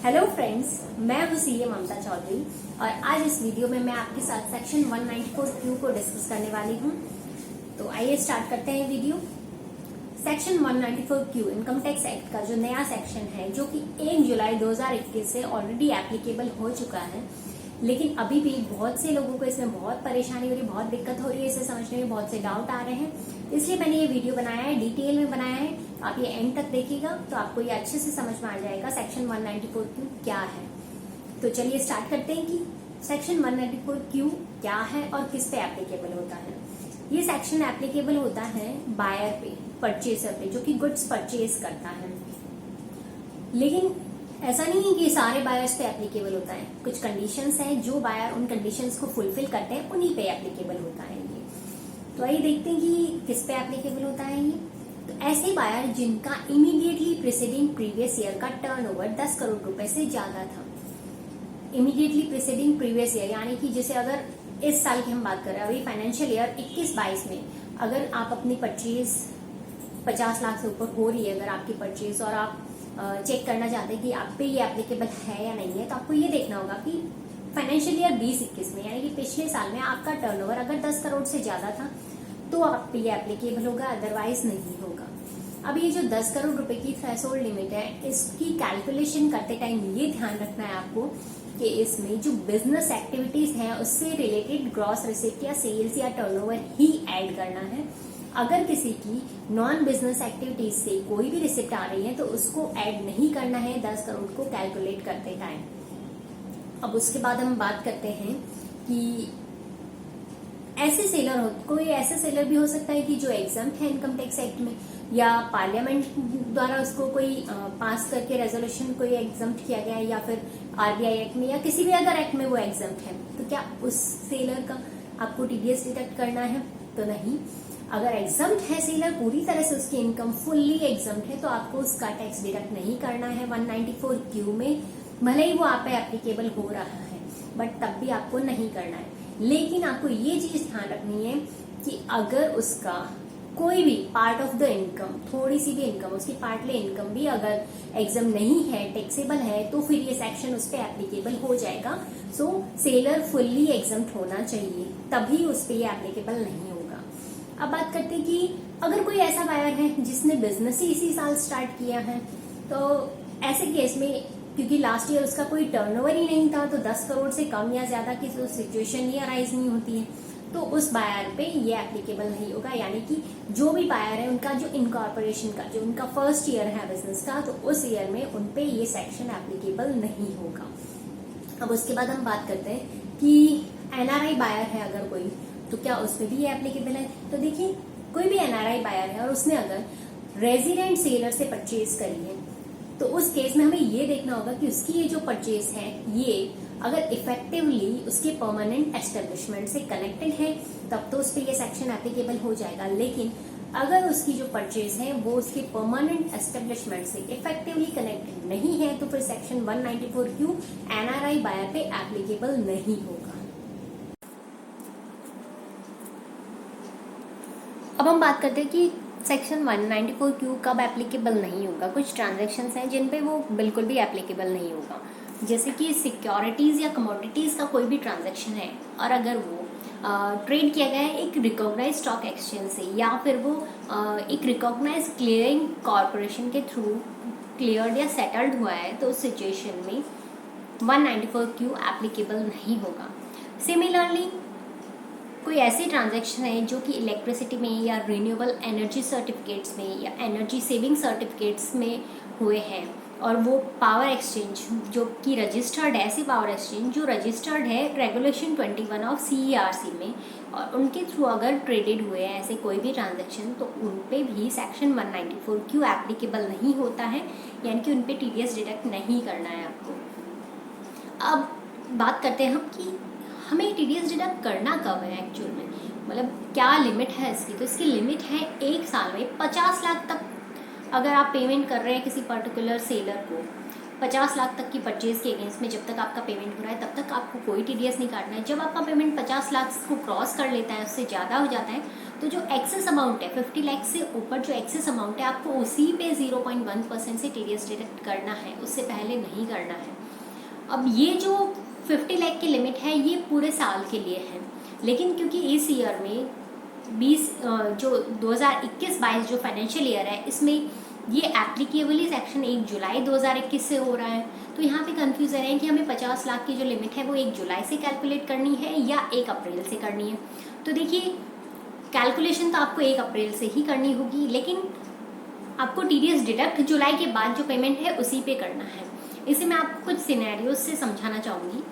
Hello friends, मैं हूँ CA ममता चौधरी और आज इस वीडियो में मैं आपके साथ सेक्शन 194Q को डिस्कस करने वाली हूँ। तो आइए स्टार्ट करते हैं video. Section 194Q income tax act का जो नया सेक्शन है, जो कि 1 जुलाई 2021 से ऑलरेडी एप्लीकेबल हो चुका है, लेकिन अभी भी बहुत से लोगों को इसमें बहुत परेशानी हो रही है, बहुत दिक्कत हो रही है इसे समझने में, बहुत से डाउट आ रहे हैं। इसलिए मैंने ये वीडियो बनाया है, डिटेल में बनाया है। आप ये एंड तक देखिएगा तो आपको ये अच्छे से समझ में आ जाएगा सेक्शन 194Q क्या है। तो चलिए स्टार्ट करते हैं कि सेक्शन 194Q क्या है और किस पे एप्लीकेबल होता है। ये सेक्शन एप्लीकेबल होता है बायर पे, परचेसर पे, जो कि गुड्स परचेज करता है। लेकिन ऐसा नहीं है कि सारे बायर्स पे एप्लीकेबल होता है। कुछ कंडीशंस हैं, जो बायर उन कंडीशंस को फुलफिल करते हैं उन्हीं पे एप्लीकेबल होता है ये। तो आइए देखते हैं कि किस पे एप्लीकेबल होता है ये। तो ऐसे बायर जिनका इमीडिएटली प्रीसीडिंग प्रीवियस ईयर का टर्नओवर 10 करोड़ रुपए से ज्यादा था। इमीडिएटली प्रीसीडिंग प्रीवियस ईयर यानी कि जैसे अगर इस साल की हम बात कर रहे हैं, अभी फाइनेंशियल ईयर 21-22 में अगर आप अपनी परचेज 50 लाख से ऊपर हो रही है, अगर आपकी परचेज, और आप चेक करना चाहते हैं कि आप पे ये एप्लीकेबल है या नहीं है, तो आपको ये देखना होगा कि फाइनेंशियल ईयर 20-21 में यानी कि पिछले साल में आपका टर्नओवर अगर 10 करोड़ से ज्यादा था तो आप पे ये एप्लीकेबल होगा, अदरवाइज नहीं होगा। अब ये जो 10 करोड़ रुपए की थ्रेशोल्ड लिमिट है, इसकी कैलकुलेशन करते टाइम ये ध्यान रखना है आपको कि इसमें जो बिजनेस एक्टिविटीज हैं उससे रिलेटेड ग्रॉस रिसिप्ट या सेल्स या टर्नओवर ही ऐड करना है। अगर किसी की नॉन बिजनेस एक्टिविटीज से कोई भी रिसिप्ट आ रही है तो उसको ऐड नहीं करना है 10 करोड़ को कैलकुलेट करते टाइम। अब उसके बाद हम बात करते हैं कि ऐसे सेलर हो, कोई ऐसे सेलर भी हो सकता है कि जो एग्जम्प्ट है इनकम टैक्स एक्ट में, या पार्लियामेंट द्वारा उसको कोई पास करके रेजोल्यूशन कोई एग्जम्प्ट किया गया है, या फिर आरबीआई एक्ट में या किसी भी अदर एक्ट में वो एग्जम्प्ट है, तो क्या उस सेलर का आपको टीडीएस डिडक्ट करना है? तो नहीं। अगर एग्जम्प्ट है सेलर, पूरी तरह से उसकी इनकम फुल्ली एग्जम्प्ट है, तो आपको उसका टैक्स डिडक्ट नहीं करना है 194Q में। भले ही वो आप पे एप्लीकेबल हो रहा है, बट तब भी आपको नहीं करना है। लेकिन आपको ये चीज ध्यान रखनी है कि अगर उसका कोई भी पार्ट ऑफ द इनकम, थोड़ी सी भी इनकम, उसकी पार्टली इनकम भी अगर एग्जाम नहीं है, टैक्सेबल है, तो फिर ये सेक्शन उस पर एप्लीकेबल हो जाएगा। सो सेलर फुल्ली एग्जाम्प्ट होना चाहिए, तभी उस पर ये एप्लीकेबल नहीं होगा। अब बात करते हैं कि अगर कोई ऐसा बायर है जिसने बिजनेस ही इसी साल स्टार्ट किया है, तो ऐसे केस में क्योंकि लास्ट ईयर उसका कोई टर्नओवर ही नहीं था, तो 10 करोड़ से कम या ज्यादा की तो सिचुएशन ही अराइज नहीं होती है, तो उस बायर पे ये एप्लीकेबल नहीं होगा। यानी कि जो भी बायर है उनका जो इनकॉर्पोरेशन का, जो उनका फर्स्ट ईयर है बिजनेस का, तो उस ईयर में उनपे ये सेक्शन एप्लीकेबल नहीं होगा। अब उसके बाद हम बात करते हैं कि एनआरआई बायर है अगर कोई, तो क्या उसमें भी ये एप्लीकेबल है? तो देखिए, कोई भी एनआरआई बायर है और उसने अगर रेजिडेंट सेलर से परचेज करी है, तो उस केस में हमें ये देखना होगा कि उसकी ये जो परचेज है ये अगर इफेक्टिवली उसके परमानेंट एस्टेब्लिशमेंट से कनेक्टेड है, तब तो उस पर ये सेक्शन एप्लीकेबल हो जाएगा। लेकिन अगर उसकी जो परचेज है वो उसके परमानेंट एस्टेब्लिशमेंट से इफेक्टिवली कनेक्टेड नहीं है, तो फिर सेक्शन 194Q एनआरआई बायर पे एप्लीकेबल नहीं होगा। अब हम बात करते हैं कि सेक्शन 194Q कब एप्लीकेबल नहीं होगा। कुछ ट्रांजैक्शंस हैं जिन पे वो बिल्कुल भी एप्लीकेबल नहीं होगा, जैसे कि सिक्योरिटीज या कमोडिटीज का कोई भी ट्रांजैक्शन है और अगर वो ट्रेड किया गया है एक रिकॉग्नाइज स्टॉक एक्सचेंज से, या फिर वो एक रिकॉग्नाइज क्लियरिंग कॉर्पोरेशन के थ्रू क्लियर्ड या सेटल्ड हुआ है, तो उस सिचुएशन में 194Q एप्लीकेबल नहीं होगा। सिमिलरली कोई ऐसे ट्रांजैक्शन है जो कि इलेक्ट्रिसिटी में या रिन्यूएबल एनर्जी सर्टिफिकेट्स में या एनर्जी सेविंग सर्टिफिकेट्स में हुए हैं, और वो पावर एक्सचेंज जो कि रजिस्टर्ड है, ऐसे पावर एक्सचेंज जो रजिस्टर्ड है रेगुलेशन 21 ऑफ CERC में, और उनके थ्रू अगर ट्रेडेड हुए हैं ऐसे कोई भी ट्रांजैक्शन, तो उन पे भी सेक्शन 194Q एप्लीकेबल नहीं होता है, यानी कि उन पे TDS डिडक्ट नहीं करना है आपको। अब बात करते हैं हम कि हमें TDS डिडक्ट करना कब है एक्चुअल में, मतलब क्या लिमिट है इसकी। तो इसकी लिमिट है 1 साल में 50 लाख तक अगर आप पेमेंट कर रहे हैं किसी पर्टिकुलर सेलर को, 50 लाख तक की परचेज के अगेंस्ट में जब तक आपका पेमेंट हो रहा है तब तक आपको कोई TDS नहीं काटना है। जब आपका पेमेंट 50 लाख को क्रॉस कर लेता है, उससे ज़्यादा हो जाता है, तो जो एक्सेस अमाउंट है 50 लाख से ऊपर जो एक्सेस अमाउंट है आपको उसी पे 0.1% से TDS डिडक्ट करना है, उससे पहले नहीं करना है। अब ये जो 50 लाख की लिमिट है ये पूरे साल के लिए है, लेकिन क्योंकि इस ईयर में 20 जो 2021-22 जो फाइनेंशियल ईयर है इसमें ये एप्लीकेबली सेक्शन 1 जुलाई 2021 से हो रहा है, तो यहाँ पे कंफ्यूजन है कि हमें 50 लाख की जो लिमिट है वो 1 जुलाई से कैलकुलेट करनी है या 1 अप्रैल से करनी है। तो देखिए कैलकुलेशन तो आपको 1 अप्रैल से ही करनी होगी, लेकिन आपको टीडीएस डिडक्ट जुलाई के बाद जो पेमेंट है उसी पे करना है। इसे मैं आपको कुछ सिनेरियोज से समझाना चाहूँगी।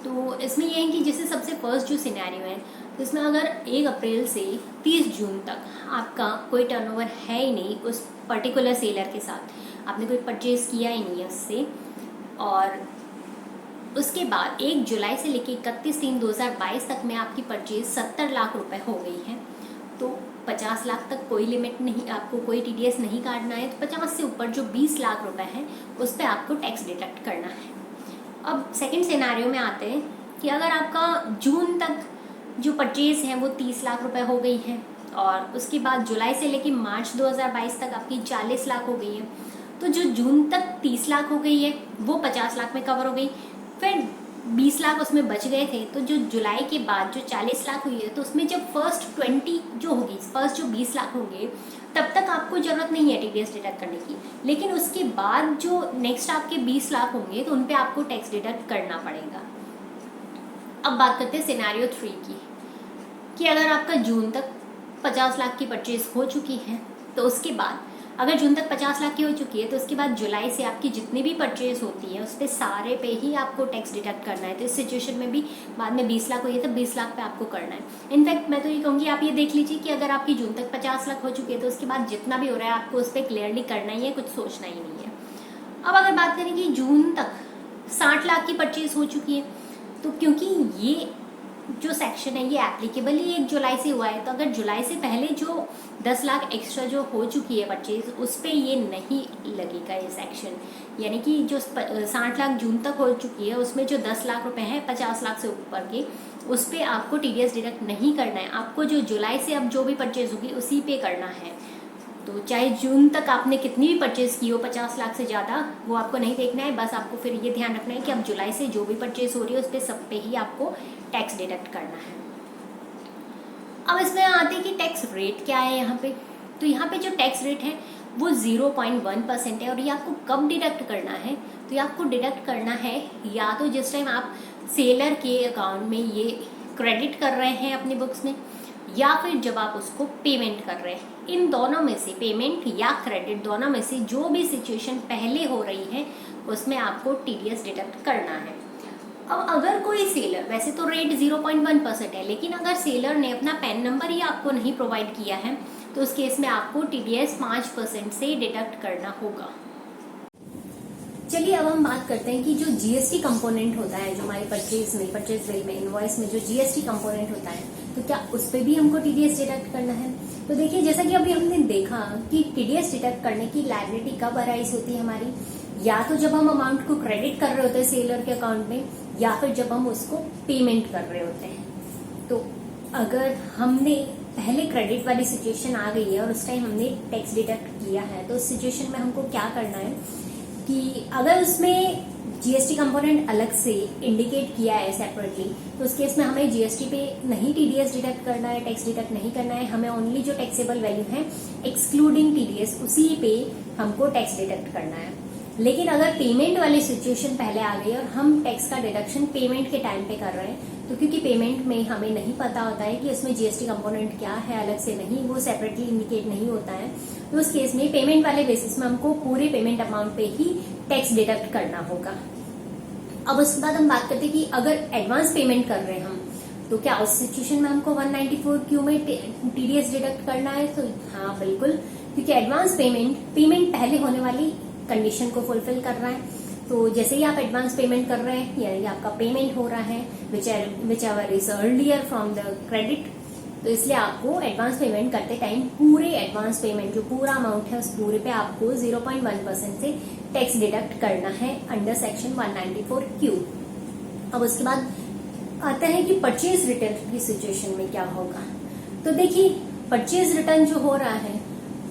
तो इसमें यह है कि जैसे सबसे फर्स्ट जो सिनेरियो है, तो इसमें अगर 1 अप्रैल से 30 जून तक आपका कोई टर्नओवर है ही नहीं उस पर्टिकुलर सेलर के साथ, आपने कोई परचेज किया ही नहीं है उससे, और उसके बाद 1 जुलाई से लेकर 31/3/2022 तक में आपकी परचेज 70 लाख रुपए हो गई है, तो 50 लाख तक कोई लिमिट नहीं, आपको कोई टीडीएस नहीं काटना है। तो 50 से ऊपर जो 20 लाख रुपए हैं उस पर आपको टैक्स डिडक्ट करना है। अब सेकंड सिनेरियो में आते हैं कि अगर आपका जून तक जो परचेज है वो 30 लाख रुपए हो गई है, और उसके बाद जुलाई से लेकर मार्च 2022 तक आपकी 40 लाख हो गई है, तो जो जून तक 30 लाख हो गई है वो 50 लाख में कवर हो गई, फिर 20 लाख उसमें बच गए थे, तो जो जुलाई के बाद जो 40 लाख हुई है, तो उसमें जब फर्स्ट 20 जो होगी, फर्स्ट जो 20 लाख होंगे तब तक आपको जरूरत नहीं है टीडीएस डिडक्ट करने की, लेकिन उसके बाद जो नेक्स्ट आपके 20 लाख होंगे तो उन पे आपको टैक्स डिडक्ट करना पड़ेगा। अब बात करते हैं सिनेरियो 3 की, कि अगर आपका जून तक 50 लाख की परचेज हो चुकी है, तो उसके बाद अगर जून तक 50 लाख की हो चुकी है, तो उसके बाद जुलाई से आपकी जितनी भी परचेज होती है उस पर सारे पे ही आपको टैक्स डिडक्ट करना है। तो इस सिचुएशन में भी बाद में 20 लाख हुई है तो 20 लाख पे आपको करना है। इनफैक्ट मैं तो ये कहूँगी आप ये देख लीजिए कि अगर आपकी जून तक 50 लाख हो चुकी है तो उसके बाद जितना भी हो रहा है आपको उस पर क्लियरली करना ही है, कुछ सोचना ही नहीं है। अब अगर बात करें कि जून तक 60 लाख की परचेज हो चुकी है, तो क्योंकि ये जो सेक्शन है ये एप्लीकेबल ही 1 जुलाई से हुआ है, तो अगर जुलाई से पहले जो 10 लाख एक्स्ट्रा जो हो चुकी है परचेज उस पर ये नहीं लगेगा ये सेक्शन, यानी कि जो 60 लाख जून तक हो चुकी है उसमें जो 10 लाख रुपए हैं 50 लाख से ऊपर के, उस पर आपको टीडीएस डिडक्ट नहीं करना है। आपको जो जुलाई से अब जो भी परचेज होगी उसी पे करना है। तो चाहे जून तक आपने कितनी भी परचेज की हो 50 लाख से ज़्यादा, वो आपको नहीं देखना है, बस आपको फिर ये ध्यान रखना है कि अब जुलाई से जो भी परचेज हो रही है उस पर सब पे ही आपको टैक्स डिडक्ट करना है। अब इसमें आते हैं कि टैक्स रेट क्या है यहाँ पे। तो यहाँ पे जो टैक्स रेट है वो 0.1% है, और ये आपको कब डिडक्ट करना है, तो ये आपको डिडक्ट करना है या तो जिस टाइम आप सेलर के अकाउंट में ये क्रेडिट कर रहे हैं अपनी बुक्स में, या फिर जब आप उसको पेमेंट कर रहे हैं। इन दोनों में से, पेमेंट या क्रेडिट दोनों में से जो भी सिचुएशन पहले हो रही है उसमें आपको टीडीएस डिडक्ट करना है। अब अगर कोई सेलर, वैसे तो रेट 0.1% है, लेकिन अगर सेलर ने अपना पैन नंबर ही आपको नहीं प्रोवाइड किया है तो उस केस में आपको टीडीएस 5% से डिडक्ट करना होगा। चलिए अब हम बात करते हैं कि जो जीएसटी कंपोनेंट होता है, जो हमारे परचेज बिल में, इनवॉइस में जो जीएसटी कंपोनेंट होता है, तो क्या उस पर भी हमको टीडीएस डिडक्ट करना है। तो देखिए जैसा कि अभी हमने देखा कि टीडीएस डिडक्ट करने की लायबिलिटी कब अराइज होती है हमारी, या तो जब हम अमाउंट को क्रेडिट कर रहे होते हैं सेलर के अकाउंट में, या फिर जब हम उसको पेमेंट कर रहे होते हैं। तो अगर हमने पहले क्रेडिट वाली सिचुएशन आ गई है और उस टाइम हमने टैक्स डिडक्ट किया है, तो उस सिचुएशन में हमको क्या करना है कि अगर उसमें जीएसटी कंपोनेंट अलग से इंडिकेट किया है सेपरेटली, तो उस केस में हमें जीएसटी पे नहीं टीडीएस डिडक्ट करना है, टैक्स डिडक्ट नहीं करना है। हमें ओनली जो टैक्सेबल वैल्यू है एक्सक्लूडिंग टीडीएस उसी पे हमको टैक्स डिडक्ट करना है। लेकिन अगर पेमेंट वाली सिचुएशन पहले आ गई और हम टैक्स का डिडक्शन पेमेंट के टाइम पे कर रहे हैं, तो क्योंकि पेमेंट में हमें नहीं पता होता है कि उसमें जीएसटी कंपोनेंट क्या है, अलग से नहीं, वो सेपरेटली इंडिकेट नहीं होता है, तो उस केस में पेमेंट वाले बेसिस में हमको पूरे पेमेंट अमाउंट पे ही टैक्स डिडक्ट करना होगा। अब उसके बाद हम बात करते हैं कि अगर एडवांस पेमेंट कर रहे हैं हम, तो क्या उस सिचुएशन में हमको 194Q में टीडीएस डिडक्ट करना है। तो हाँ बिल्कुल, क्योंकि एडवांस पेमेंट पहले होने वाली कंडीशन को फुलफिल कर रहा है। तो जैसे ही आप एडवांस पेमेंट कर रहे हैं, यानी आपका पेमेंट हो रहा है which ever is earlier from the credit, तो इसलिए आपको एडवांस पेमेंट करते टाइम पूरे एडवांस पेमेंट जो पूरा अमाउंट है उस पूरे पे आपको 0.1% से टैक्स डिडक्ट करना है अंडर सेक्शन 194Q। अब उसके बाद आता है कि परचेज रिटर्न की सिचुएशन में क्या होगा। तो देखिए परचेज रिटर्न जो हो रहा है,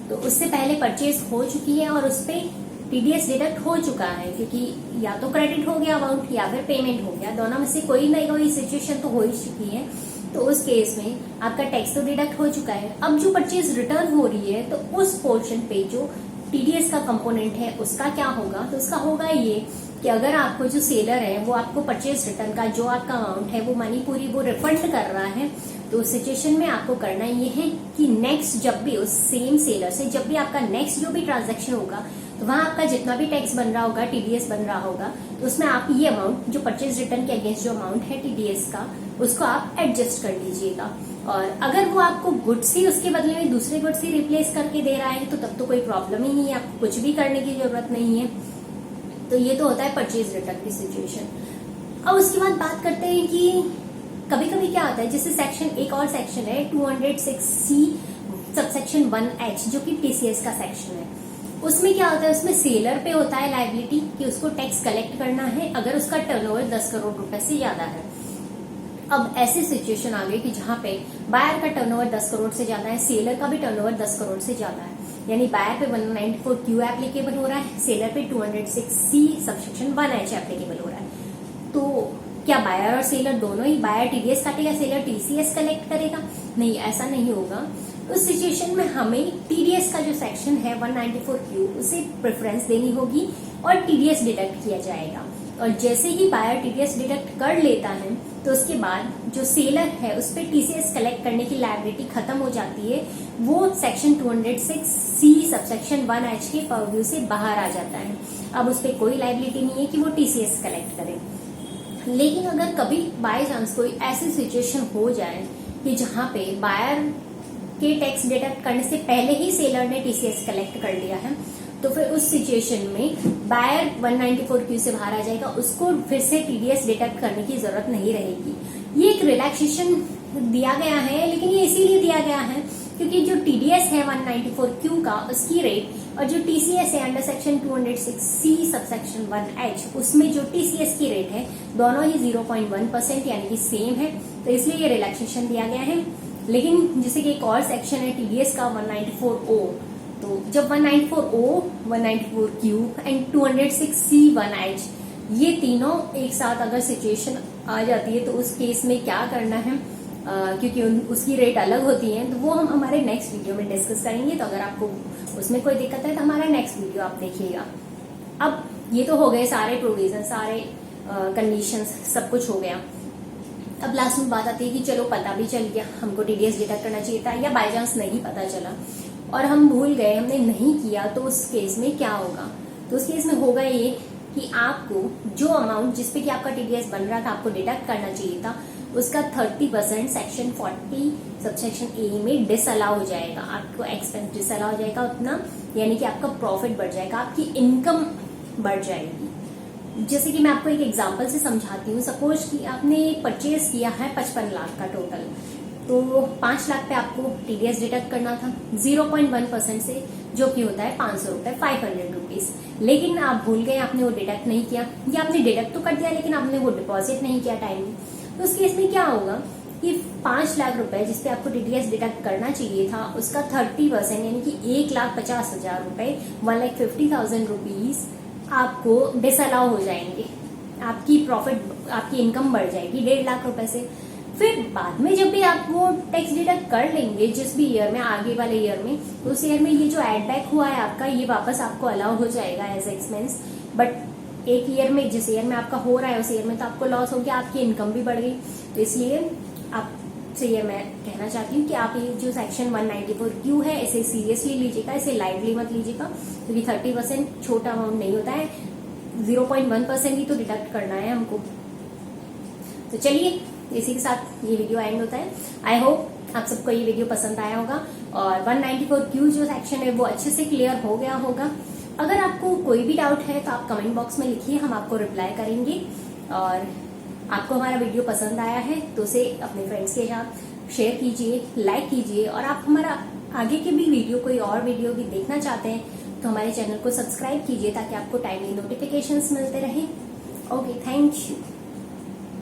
तो उससे पहले परचेज हो चुकी है और उस पर टीडीएस डिडक्ट हो चुका है, क्योंकि या तो क्रेडिट हो गया अमाउंट या फिर पेमेंट हो गया, दोनों में से कोई ना कोई सिचुएशन तो हो ही चुकी है। तो उस केस में आपका टैक्स तो डिडक्ट हो चुका है। अब जो परचेज रिटर्न हो रही है तो उस पोर्शन पे जो टीडीएस का कंपोनेंट है उसका क्या होगा, तो उसका होगा ये कि अगर आपको जो सेलर है वो आपको परचेज रिटर्न का जो आपका अमाउंट है वो मनी पूरी वो रिफंड कर रहा है, तो उस सिचुएशन में आपको करना ये है कि नेक्स्ट जब भी उस सेम सेलर से जब भी आपका नेक्स्ट जो भी ट्रांजैक्शन होगा तो वहां आपका जितना भी टैक्स बन रहा होगा, टीडीएस बन रहा होगा, तो उसमें आप ये अमाउंट जो परचेज रिटर्न के अगेंस्ट जो अमाउंट है टीडीएस का उसको आप एडजस्ट कर लीजिएगा। और अगर वो आपको गुड्स ही उसके बदले में दूसरे गुड्स ही रिप्लेस करके दे रहा है तो तब तो कोई प्रॉब्लम ही नहीं है, आपको कुछ भी करने की जरूरत नहीं है। तो ये तो होता है परचेज रिटर्न की सिचुएशन। अब उसके बाद बात करते हैं कि कभी कभी क्या होता है, जैसे सेक्शन एक और सेक्शन है 206C सबसेक्शन 1H जो कि टीसीएस का सेक्शन है। उसमें क्या होता है, उसमें सेलर पे होता है लायबिलिटी कि उसको टैक्स कलेक्ट करना है अगर उसका टर्नओवर 10 करोड़ रुपए से ज्यादा है। अब ऐसी सिचुएशन आ गई कि जहां पे बायर का टर्नओवर 10 करोड़ से ज्यादा है, सेलर का भी टर्नओवर 10 करोड़ से ज्यादा है, यानी बायर पे 194Q एप्लीकेबल हो रहा है, सेलर पे 206C सबसेक्शन 1H एप्लीकेबल हो रहा है। तो क्या बायर और सेलर दोनों ही, बायर टीडीएस काटेगा सेलर टीसीएस कलेक्ट करेगा? नहीं, ऐसा नहीं होगा। उस सिचुएशन में हमें टीडीएस का जो सेक्शन है 194Q उसे प्रेफरेंस देनी होगी और टीडीएस डिडक्ट किया जाएगा। और जैसे ही बायर टीडीएस डिडक्ट कर लेता है तो उसके बाद जो सेलर है उस पर टीसीएस कलेक्ट करने की लायबिलिटी खत्म हो जाती है, वो सेक्शन 206C सबसेक्शन 1H के परव्यू से बाहर आ जाता है। अब उस पर कोई लायबिलिटी नहीं है कि वो टीसीएस कलेक्ट करे। लेकिन अगर कभी बाय चांस कोई ऐसी सिचुएशन हो जाए कि जहां पे बायर के टैक्स डिडक्ट करने से पहले ही सेलर ने टीसीएस कलेक्ट कर लिया है, तो फिर उस सिचुएशन में बायर 194Q से बाहर आ जाएगा, उसको फिर से टीडीएस डिडक्ट करने की जरूरत नहीं रहेगी। ये एक रिलैक्सेशन दिया गया है, लेकिन ये इसीलिए दिया गया है क्योंकि जो टीडीएस है 194Q का उसकी रेट और जो टीसीएस है under section 206C subsection 1H उसमें जो टीसीएस की रेट है दोनों ही 0.1% यानी कि सेम है, तो इसलिए ये रिलैक्सेशन दिया गया है। लेकिन जैसे कि एक और सेक्शन है टीडीएस का 194O, तो जब 194O, 194Q and 206C 1H ये तीनों एक साथ अगर सिचुएशन आ जाती है तो उस केस में क्या करना है, क्योंकि उसकी रेट अलग होती है, तो वो हम हमारे नेक्स्ट वीडियो में डिस्कस करेंगे। तो अगर आपको उसमें कोई दिक्कत है तो हमारा नेक्स्ट वीडियो आप देखिएगा। अब ये तो हो गए सारे प्रोविजन, सारे कंडीशंस, सब कुछ हो गया। अब लास्ट में बात आती है कि चलो पता भी चल गया, हमको टीडीएस डिडक्ट करना चाहिए था, या बाय चांस नहीं पता चला और हम भूल गए, हमने नहीं किया, तो उस केस में क्या होगा? तो उस केस में होगा ये कि आपको जो अमाउंट जिसपे कि आपका टीडीएस बन रहा था आपको डिडक्ट करना चाहिए था, उसका 30% सेक्शन 40 सबसेक्शन A में डिसअलाउ हो जाएगा, आपको एक्सपेंस डिसअलाउ हो जाएगा उतना, यानी कि आपका प्रॉफिट बढ़ जाएगा, आपकी इनकम बढ़ जाएगी। जैसे कि मैं आपको एक एग्जांपल से समझाती हूँ। सपोज कि आपने परचेज किया है 55 लाख का टोटल, तो 5 लाख पे आपको टीडीएस डिडक्ट करना था 0.1% से, जो कि होता है 500 रुपए, 500 रुपीज। लेकिन आप भूल गए, आपने वो डिडक्ट नहीं किया, या आपने डिडक्ट तो कर दिया लेकिन आपने वो डिपॉजिट नहीं किया टाइम। तो उस केस में क्या होगा कि 5 लाख रुपए जिसपे आपको टीडीएस डिडक्ट करना चाहिए था उसका 30% यानी कि 1,50,000 रुपए, 1,50,000 रुपीज आपको डिसअलाउ हो जाएंगे। आपकी प्रॉफिट, आपकी इनकम बढ़ जाएगी 1.5 लाख रुपए से। फिर बाद में जब भी आप वो टैक्स डिडक्ट कर लेंगे जिस भी ईयर में, आगे वाले ईयर में, तो उस ईयर में ये जो एड बैक हुआ है आपका, ये वापस आपको अलाउ हो जाएगा एज एक्सपेंस। बट एक ईयर में, जिस ईयर में आपका हो रहा है उस ईयर में तो आपको लॉस हो गया, आपकी इनकम भी बढ़ गई। तो इसलिए आपसे ये मैं कहना चाहती हूँ कि आप ये जो सेक्शन 194Q है इसे सीरियसली लीजिएगा, इसे लाइटली मत लीजिएगा, क्योंकि 30% छोटा अमाउंट नहीं होता है, 0.1% ही तो डिडक्ट करना है हमको। तो चलिए, इसी के साथ ये वीडियो एंड होता है। आई होप आप सबको ये वीडियो पसंद आया होगा और 194Q जो सेक्शन है वो अच्छे से क्लियर हो गया होगा। अगर आपको कोई भी डाउट है तो आप कमेंट बॉक्स में लिखिए, हम आपको रिप्लाई करेंगे। और आपको हमारा वीडियो पसंद आया है तो उसे अपने फ्रेंड्स के साथ शेयर कीजिए, लाइक कीजिए, और आप हमारा आगे के भी वीडियो, कोई और वीडियो भी देखना चाहते हैं तो हमारे चैनल को सब्सक्राइब कीजिए ताकि आपको टाइमली नोटिफिकेशंस मिलते रहे। Okay, thank you.